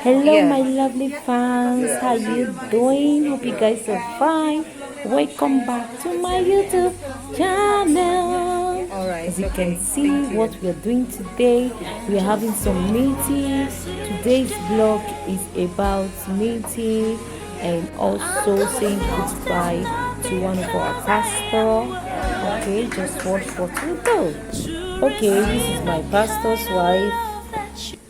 Hello, my lovely fans. How you doing? Hope you guys are fine. Welcome back to my YouTube channel. As you can see, what we are doing today, we are having some meetings. Today's vlog is about meeting and also saying goodbye to one of our pastors. Okay, just watch what we do. Okay, this is my pastor's wife.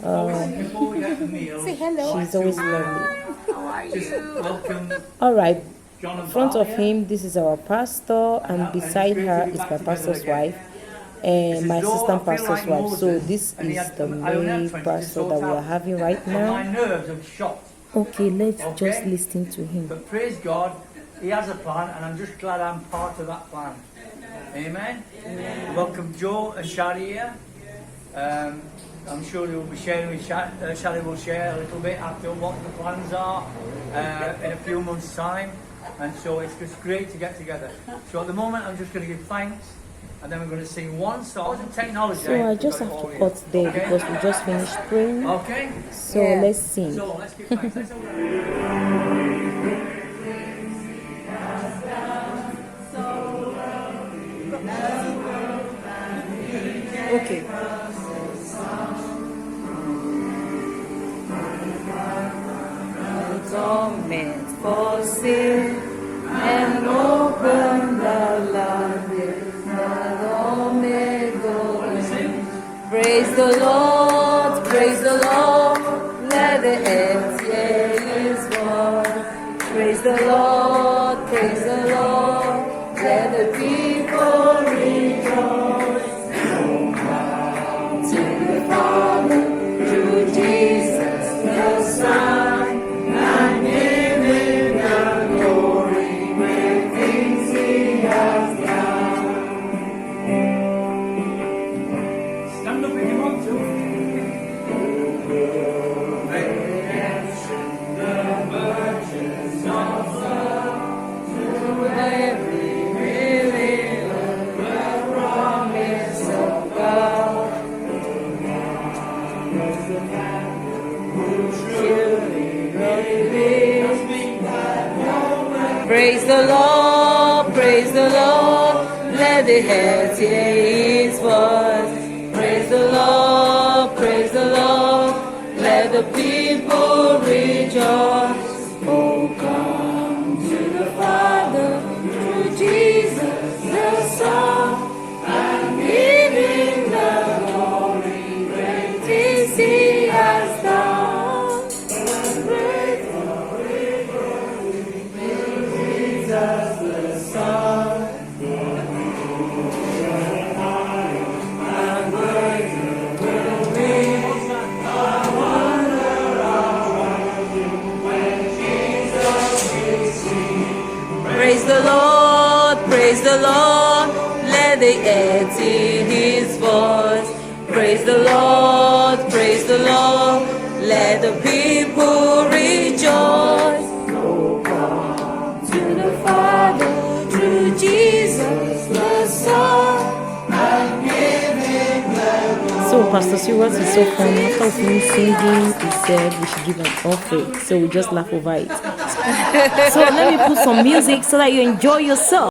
Say hello. She's always lovely. How are you? All right, in front of him, this is our pastor, and beside her is my pastor's wife and my assistant pastor's wife. So this is the main pastor that we are having right now. My nerves are shot. Okay, let's just listen to him. But praise God, He has a plan, and I'm just glad I'm part of that plan. Amen. Welcome Joe and Shari here. I'm sure you'll be sharing with Shari will share a little bit after what the plans are in a few months' time, and so it's just great to get together. So at the moment I'm just going to give thanks, and then we're going to sing one song. Technology. So I just have to cut there because we just finished praying. Okay. So let's sing. So let's give thanks. Okay. Torment for sin and open the land. Praise the Lord, praise the Lord, let the earth hear His word. Praise the Lord, let the people rejoice. To the Father, through Jesus the Son, and give Him the glory with things He has done. Stand up if you want to. The virtues of love to every believer, the promise of God. Surely believes that no man. Praise the Lord, let the earth hear His voice. Praise the Lord, let the people rejoice. Oh, come to the Father through Jesus the Son, and give Him the glory. Great things He has done. Praise Jesus the Son. Praise the Lord, let the earth hear His voice. Praise the Lord, let the people rejoice. Oh, come to the Father through Jesus the Son, and give Him the glory. So Pastor Stewart is so funny. After we finished singing, he said we should give an offering. So we just laugh over it. So let me put some music so that you enjoy yourself.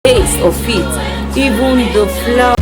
taste of it. Even the flour.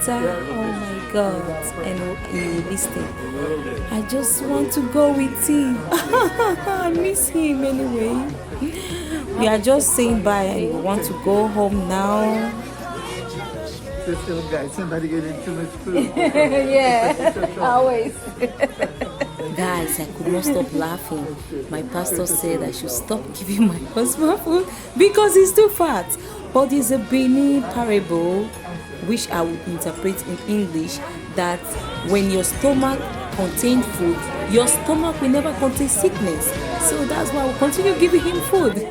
Oh my God, and you listen. I just want to go with him. I miss him anyway. We are just saying bye and we want to go home now. Somebody getting too much food. Yeah, always. Guys, I could not stop laughing. My pastor said I should stop giving my husband food because he's too fat. But it's a Benin parable which I would interpret in English that when your stomach contains food, your stomach will never contain sickness. So that's why I will continue giving him food.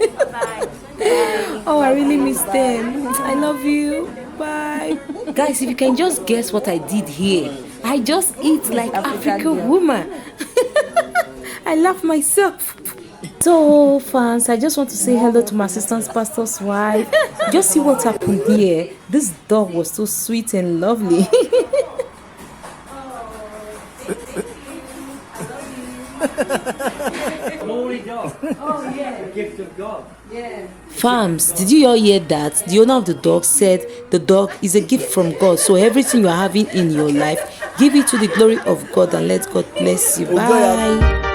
Oh, I really miss them. I love you. Bye. Guys, if you can just guess what I did here. I just eat like African woman. I love myself. So fans, I just want to say hello to my assistant pastor's wife. Just see what happened here. This dog was so sweet and lovely. Holy dog. Oh yeah. The gift of God. Yeah. Farms, did you all hear that? The owner of the dog said the dog is a gift from God. So everything you are having in your life, give it to the glory of God and let God bless you. Bye.